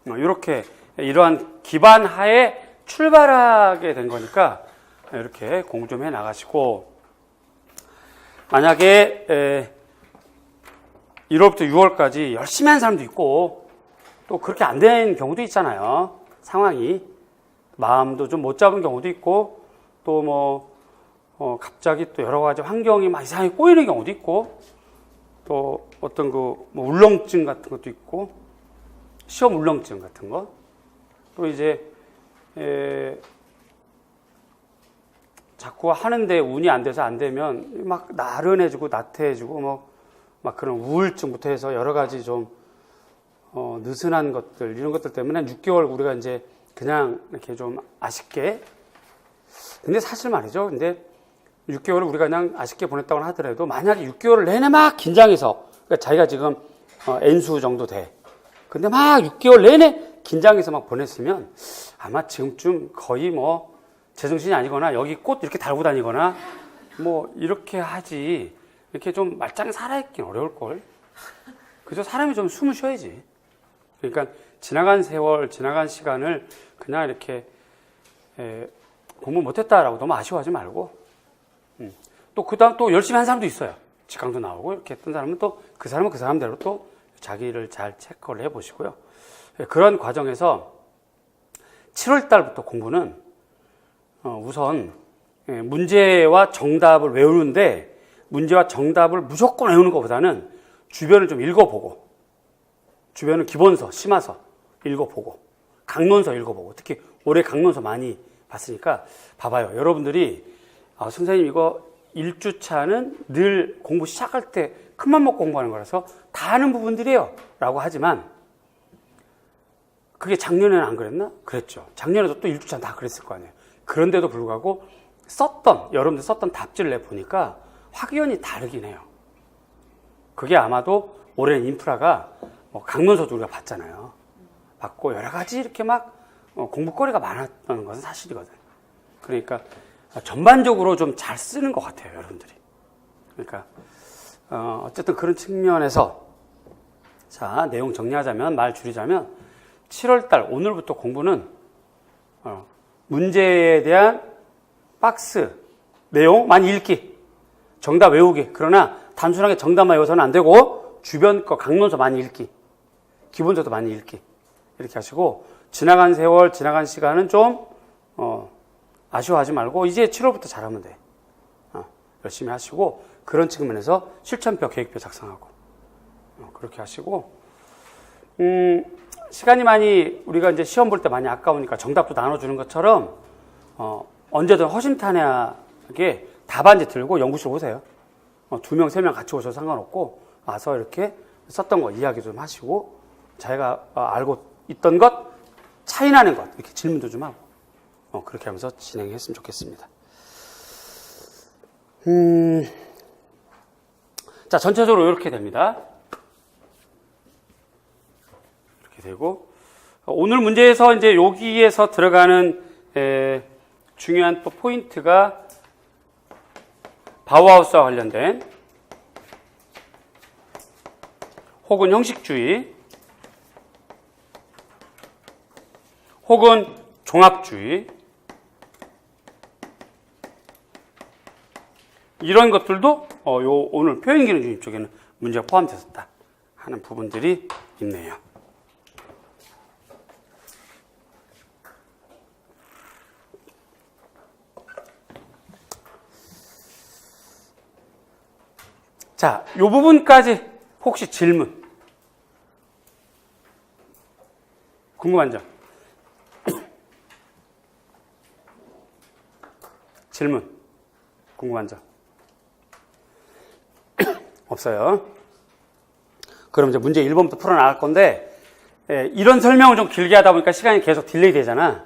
이렇게, 이러한 기반 하에 출발하게 된 거니까, 이렇게 공부 좀 해 나가시고, 만약에, 1월부터 6월까지 열심히 한 사람도 있고, 또 그렇게 안 된 경우도 있잖아요. 상황이. 마음도 좀 못 잡은 경우도 있고, 또 뭐, 갑자기 또 여러 가지 환경이 막 이상하게 꼬이는 경우도 있고, 또 어떤 뭐 울렁증 같은 것도 있고, 시험 울렁증 같은 거. 또 이제, 자꾸 하는데 운이 안 돼서 안 되면 막 나른해지고 나태해지고 막 그런 우울증부터 해서 여러 가지 좀, 느슨한 것들, 이런 것들 때문에 6개월 우리가 이제 그냥 이렇게 좀 아쉽게. 근데 사실 말이죠. 근데 6개월을 우리가 그냥 아쉽게 보냈다고 하더라도 만약에 6개월을 내내 막 긴장해서, 그러니까 자기가 지금 N수 정도 돼. 근데 막 6개월 내내 긴장해서 막 보냈으면 아마 지금쯤 거의 뭐 제정신이 아니거나 여기 꽃 이렇게 달고 다니거나 뭐 이렇게 하지, 이렇게 좀 말짱 살아있긴 어려울걸. 그저 사람이 좀 숨을 쉬어야지. 그러니까 지나간 세월, 지나간 시간을 그냥 이렇게 공부 못했다라고 너무 아쉬워하지 말고, 또 그다음 또 열심히 한 사람도 있어요. 직강도 나오고 이렇게 했던 사람은 또 그 사람은 그 사람대로 또 자기를 잘 체크를 해보시고요. 그런 과정에서 7월 달부터 공부는 우선 문제와 정답을 외우는데, 문제와 정답을 무조건 외우는 것보다는 주변을 좀 읽어보고, 주변을 기본서, 심화서 읽어보고, 강론서 읽어보고, 특히 올해 강론서 많이 봤으니까 봐봐요. 여러분들이 선생님 이거 1주차는 늘 공부 시작할 때 큰맘 먹고 공부하는 거라서 다 아는 부분들이에요 라고 하지만, 그게 작년에는 안 그랬나? 그랬죠. 작년에도 또 1주차는 다 그랬을 거 아니에요. 그런데도 불구하고 여러분들 썼던 답지를 내보니까 확연히 다르긴 해요. 그게 아마도 오랜 인프라가 강론서도 우리가 봤잖아요. 봤고 여러 가지 이렇게 막 공부거리가 많았던 것은 사실이거든. 그러니까 전반적으로 좀 잘 쓰는 것 같아요, 여러분들이. 그러니까 어쨌든 그런 측면에서 자, 내용 정리하자면, 말 줄이자면 7월달 오늘부터 공부는 문제에 대한 박스 내용 많이 읽기, 정답 외우기. 그러나 단순하게 정답만 외워서는 안 되고 주변 거 강론서 많이 읽기, 기본서도 많이 읽기 이렇게 하시고, 지나간 세월, 지나간 시간은 좀 아쉬워하지 말고 이제 7월부터 잘하면 돼. 열심히 하시고, 그런 측면에서 실천표, 계획표 작성하고 그렇게 하시고, 시간이 많이 우리가 이제 시험 볼 때 많이 아까우니까 정답도 나눠주는 것처럼 언제든 허심탄회하게 답안지 들고 연구실 오세요. 2명, 3명 같이 오셔도 상관없고 와서 이렇게 썼던 거 이야기 좀 하시고, 자기가 알고 있던 것, 차이 나는 것 이렇게 질문도 좀 하고 그렇게 하면서 진행했으면 좋겠습니다. 자, 전체적으로 이렇게 됩니다. 이렇게 되고, 오늘 문제에서 이제 여기에서 들어가는 중요한 또 포인트가 바우하우스와 관련된 혹은 형식주의 혹은 종합주의, 이런 것들도 오늘 표현기능 중립 쪽에는 문제가 포함되었다 하는 부분들이 있네요. 자, 이 부분까지 혹시 질문, 궁금한 점? 질문, 궁금한 점? 없어요. 그럼 이제 문제 1번부터 풀어나갈 건데, 이런 설명을 좀 길게 하다 보니까 시간이 계속 딜레이 되잖아.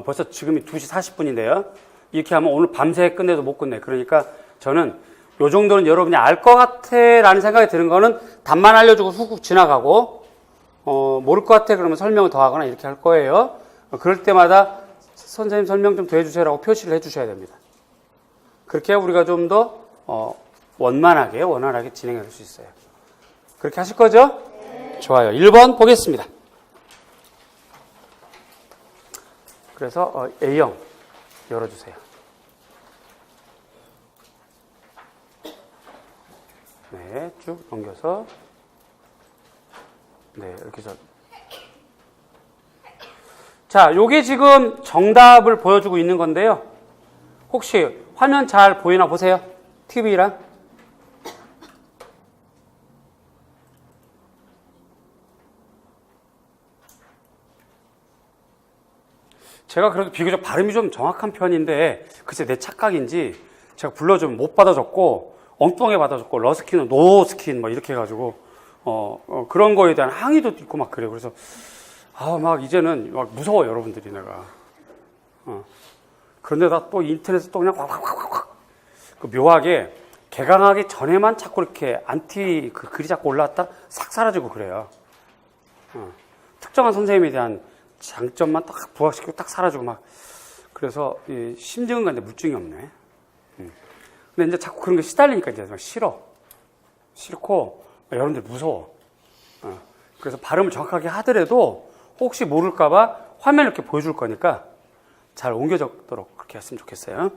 벌써 지금이 2시 40분인데요. 이렇게 하면 오늘 밤새 끝내도 못 끝내. 그러니까 저는 요 정도는 여러분이 알 것 같아 라는 생각이 드는 거는 답만 알려주고 훅훅 지나가고, 모를 것 같아 그러면 설명을 더 하거나 이렇게 할 거예요. 그럴 때마다 선생님 설명 좀 더 해주세요라고 표시를 해주셔야 됩니다. 그렇게 우리가 좀 더 원활하게 진행할 수 있어요. 그렇게 하실 거죠? 네. 좋아요. 1번 보겠습니다. 그래서 A형 열어주세요. 네, 쭉 넘겨서, 네, 이렇게 해서. 자, 요게 지금 정답을 보여주고 있는 건데요. 혹시 화면 잘 보이나 보세요. TV랑. 제가 그래도 비교적 발음이 좀 정확한 편인데, 글쎄 내 착각인지 제가 불러주면 못 받아줬고, 엉뚱하게 받아줬고, 러스킨은 노스킨, 막 이렇게 해가지고, 그런 거에 대한 항의도 있고 막 그래요. 그래서, 막 이제는 막 무서워, 여러분들이 내가. 그런데다 또 인터넷에 또 그냥 확, 묘하게, 개강하기 전에만 자꾸 이렇게 글이 자꾸 올라왔다 싹 사라지고 그래요. 특정한 선생님에 대한 장점만 딱 부각시키고 딱 사라지고 막. 그래서 심증은 간데 물증이 없네. 근데 이제 자꾸 그런 게 시달리니까 이제 싫고 여러분들 무서워. 그래서 발음을 정확하게 하더라도 혹시 모를까봐 화면을 이렇게 보여줄 거니까 잘 옮겨 적도록 그렇게 했으면 좋겠어요.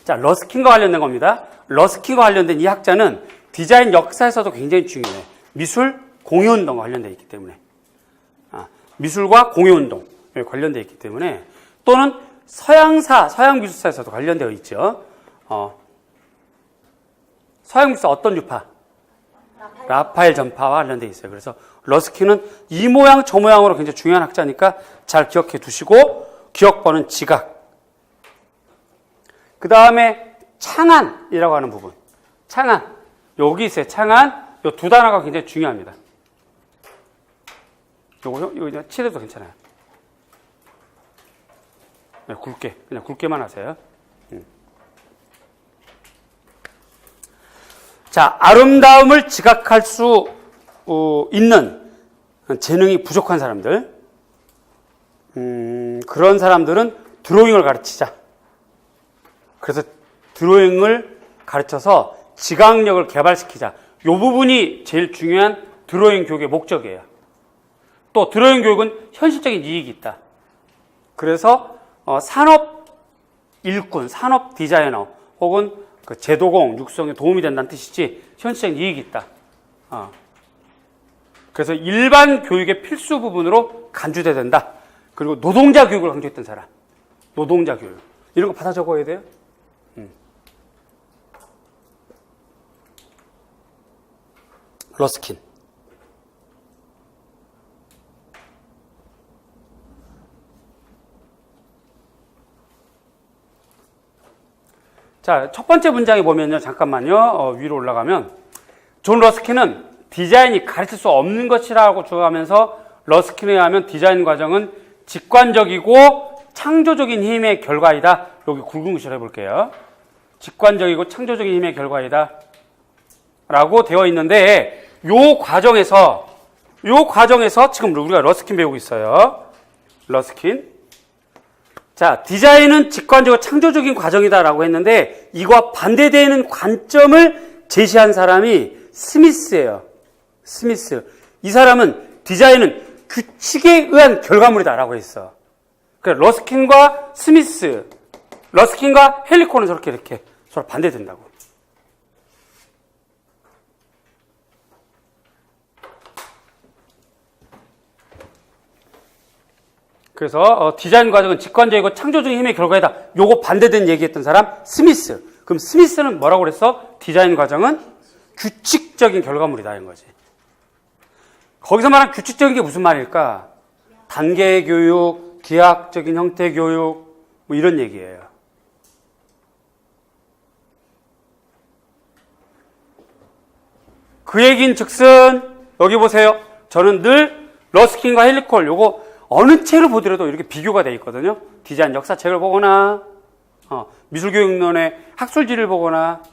자, 러스킨과 관련된 겁니다. 러스킨과 관련된 이 학자는 디자인 역사에서도 굉장히 중요해요. 미술 공유운동과 관련되어 있기 때문에. 미술과 공유운동에 관련되어 있기 때문에, 또는 서양 미술사에서도 관련되어 있죠. 서양 미술사 어떤 유파? 라파엘 전파와 관련되어 있어요. 그래서 러스킨은 이 모양 저 모양으로 굉장히 중요한 학자니까 잘 기억해 두시고, 기억번은 지각. 그 다음에 창안이라고 하는 부분. 창안. 여기 있어요. 창안. 이 두 단어가 굉장히 중요합니다. 이거 칠해도 괜찮아요. 네, 그냥 굵게만 하세요. 자, 아름다움을 지각할 수 있는 재능이 부족한 사람들, 그런 사람들은 드로잉을 가르치자. 그래서 드로잉을 가르쳐서 지각력을 개발시키자. 이 부분이 제일 중요한 드로잉 교육의 목적이에요. 또 드로잉 교육은 현실적인 이익이 있다. 그래서 산업 일꾼, 산업 디자이너 혹은 그 제도공 육성에 도움이 된다는 뜻이지 현실적인 이익이 있다. 그래서 일반 교육의 필수 부분으로 간주돼야 된다. 그리고 노동자 교육을 강조했던 사람, 노동자 교육 이런 거 받아 적어야 돼요. 러스킨. 자, 첫 번째 문장에 보면요. 잠깐만요. 위로 올라가면 존 러스킨은 디자인이 가르칠 수 없는 것이라고 주장하면서 러스킨에 의하면 디자인 과정은 직관적이고 창조적인 힘의 결과이다. 여기 굵은 글씨로 해볼게요. 직관적이고 창조적인 힘의 결과이다. 라고 되어 있는데 요 과정에서 지금 우리가 러스킨 배우고 있어요. 러스킨. 자, 디자인은 직관적이고 창조적인 과정이다라고 했는데 이거와 반대되는 관점을 제시한 사람이 스미스예요. 스미스. 이 사람은 디자인은 규칙에 의한 결과물이다라고 했어. 그러니까 러스킨과 스미스, 러스킨과 헬리콘은 저렇게 이렇게 서로 반대된다고. 그래서 디자인 과정은 직관적이고 창조적인 힘의 결과이다. 요거 반대된 얘기했던 사람 스미스. 그럼 스미스는 뭐라고 그랬어? 디자인 과정은 규칙적인 결과물이다 이런 거지. 거기서 말한 규칙적인 게 무슨 말일까? 단계 교육, 기하학적인 형태 교육 뭐 이런 얘기예요. 그 얘기인 즉슨 여기 보세요. 저는 늘 러스킨과 헬리콜 요거 어느 책을 보더라도 이렇게 비교가 돼 있거든요. 디자인 역사책을 보거나 미술교육론의 학술지를 보거나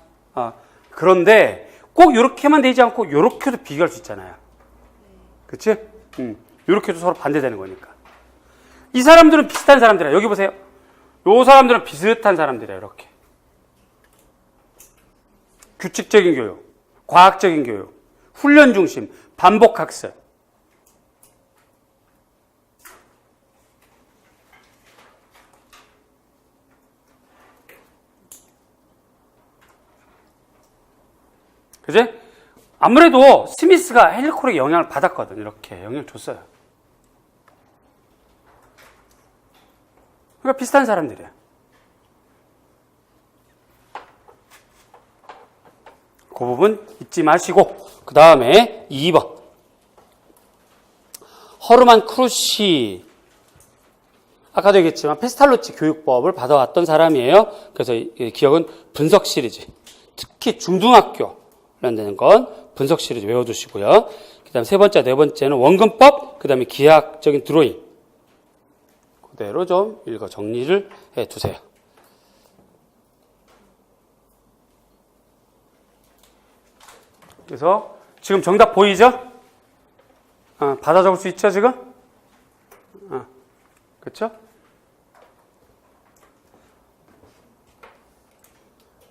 그런데 꼭 이렇게만 되지 않고 이렇게도 비교할 수 있잖아요. 그렇지? 이렇게도 서로 반대되는 거니까. 이 사람들은 비슷한 사람들이야. 여기 보세요. 이 사람들은 비슷한 사람들이야. 이렇게 규칙적인 교육, 과학적인 교육, 훈련 중심, 반복 학습. 그지? 아무래도 스미스가 헬리콜에게 영향을 받았거든. 이렇게 영향을 줬어요. 그러니까 비슷한 사람들이야. 그 부분 잊지 마시고 그 다음에 2번 허르만 크루시 아까도 얘기했지만 페스탈로치 교육법을 받아왔던 사람이에요. 그래서 기억은 분석 시리즈, 특히 중등학교 관련되는 건 분석 시리즈 외워두시고요. 그 다음 세 번째, 네 번째는 원근법, 그 다음에 기하학적인 드로잉. 그대로 좀 읽어 정리를 해 두세요. 그래서 지금 정답 보이죠? 받아 적을 수 있죠, 지금? 그렇죠?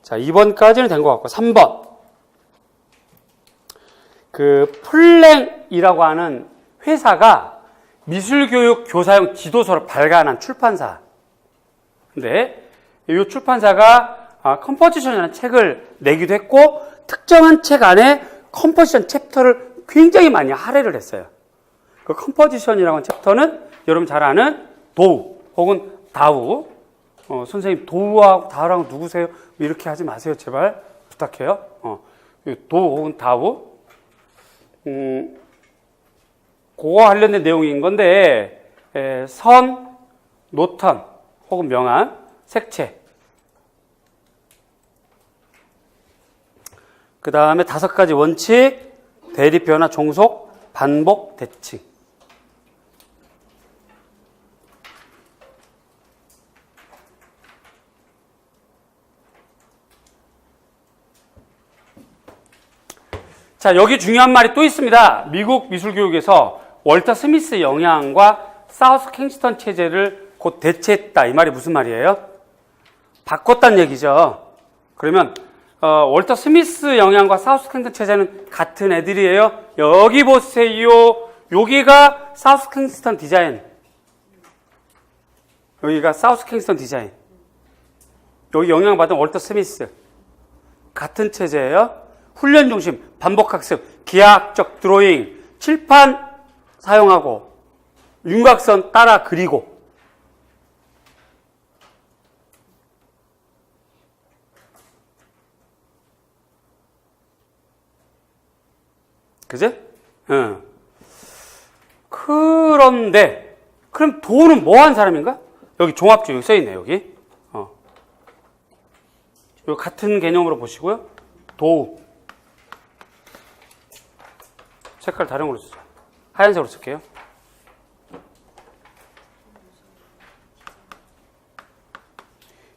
자, 2번까지는 된 것 같고 3번. 그 플랭이라고 하는 회사가 미술교육 교사용 지도서를 발간한 출판사. 근데 이 출판사가 컴포지션이라는 책을 내기도 했고 특정한 책 안에 컴포지션 챕터를 굉장히 많이 할애를 했어요. 그 컴포지션이라고 하는 챕터는 여러분 잘 아는 도우 혹은 다우. 선생님 도우하고 다우랑 누구세요? 이렇게 하지 마세요. 제발 부탁해요. 도우 혹은 다우. 그거 관련된 내용인 건데 선, 노턴 혹은 명암, 색채 그 다음에 5가지 원칙, 대립, 변화, 종속, 반복, 대칭. 자, 여기 중요한 말이 또 있습니다. 미국 미술교육에서 월터 스미스 영향과 사우스 킹스턴 체제를 곧 대체했다. 이 말이 무슨 말이에요? 바꿨다는 얘기죠. 그러면 월터 스미스 영향과 사우스 킹스턴 체제는 같은 애들이에요. 여기 보세요. 여기가 사우스 킹스턴 디자인. 여기가 사우스 킹스턴 디자인. 여기 영향받은 월터 스미스. 같은 체제예요. 훈련 중심, 반복 학습, 기하학적 드로잉, 칠판 사용하고 윤곽선 따라 그리고. 그지? 응. 그런데 그럼 도우는 뭐 한 사람인가? 여기 종합주 여기 써 있네. 여기. 여기 같은 개념으로 보시고요. 도우. 색깔 다른 걸로 쓰자. 하얀색으로 쓸게요.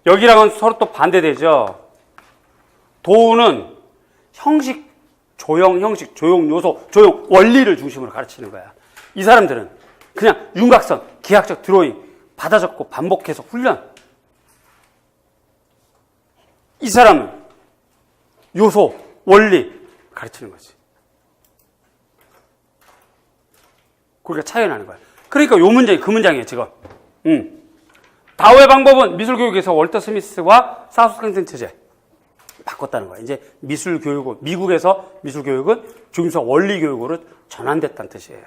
여기랑은 서로 또 반대되죠. 도우는 형식, 조형, 형식, 조형, 요소, 조형, 원리를 중심으로 가르치는 거야. 이 사람들은 그냥 윤곽선, 기하학적 드로잉, 받아 적고 반복해서 훈련. 이 사람은 요소, 원리 가르치는 거지. 그러니까 차이가 나는 거야. 그러니까 요 문장이 그 문장이에요, 지금. 다오의 방법은 미술교육에서 월터 스미스와 사우스 킹스턴 체제 바꿨다는 거야. 이제 미술교육은, 미국에서 미술교육은 중심서 원리교육으로 전환됐다는 뜻이에요.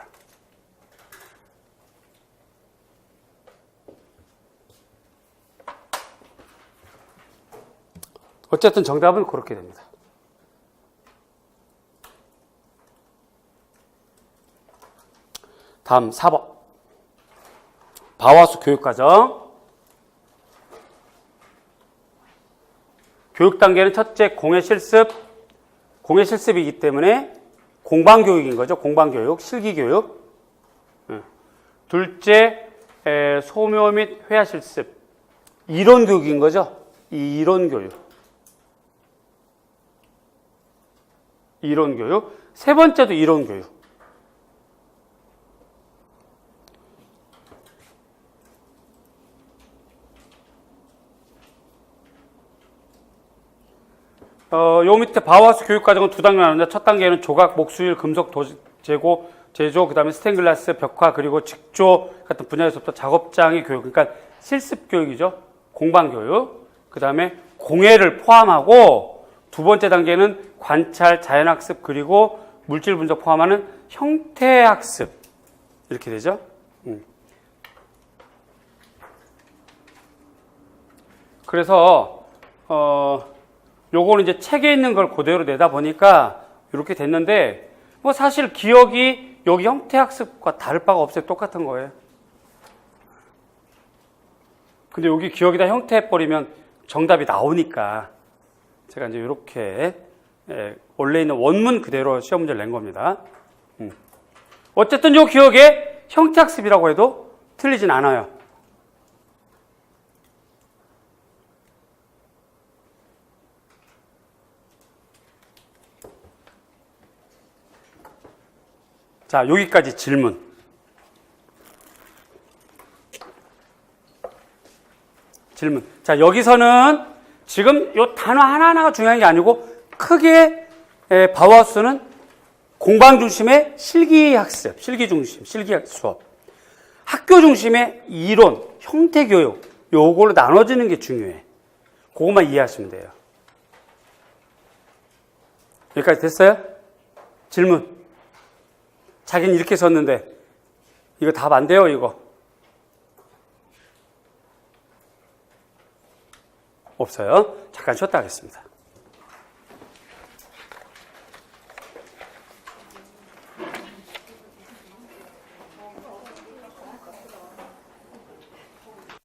어쨌든 정답은 그렇게 됩니다. 다음 4번. 바와수 교육과정. 교육 단계는 첫째 공예 실습. 공예 실습이기 때문에 공방교육인 거죠. 공방교육, 실기교육. 둘째 소묘 및 회화 실습. 이론교육인 거죠. 이론교육. 이론교육. 세 번째도 이론교육. 요 밑에 바와수 교육과정은 두 단계 나누는데 첫 단계는 조각, 목수일, 금속 재고, 제조, 그 다음에 스테인글라스, 벽화, 그리고 직조 같은 분야에서부터 작업장의 교육, 그러니까 실습 교육이죠. 공방 교육. 그 다음에 공예를 포함하고 두 번째 단계는 관찰, 자연학습, 그리고 물질 분석 포함하는 형태학습. 이렇게 되죠. 그래서, 요거는 이제 책에 있는 걸 그대로 내다 보니까 이렇게 됐는데, 뭐 사실 기억이 여기 형태학습과 다를 바가 없어요. 똑같은 거예요. 근데 여기 기억이다 형태해버리면 정답이 나오니까 제가 이제 이렇게 원래 있는 원문 그대로 시험 문제를 낸 겁니다. 어쨌든 요 기억에 형태학습이라고 해도 틀리진 않아요. 자, 여기까지 질문. 질문. 자, 여기서는 지금 요 단어 하나하나가 중요한 게 아니고 크게 바와수는 공방 중심의 실기 학습, 실기 중심, 실기 수업. 학교 중심의 이론, 형태 교육, 요걸로 나눠지는 게 중요해. 그것만 이해하시면 돼요. 여기까지 됐어요? 질문. 자기는 이렇게 썼는데 이거 답 안 돼요, 이거. 없어요. 잠깐 쉬었다 하겠습니다.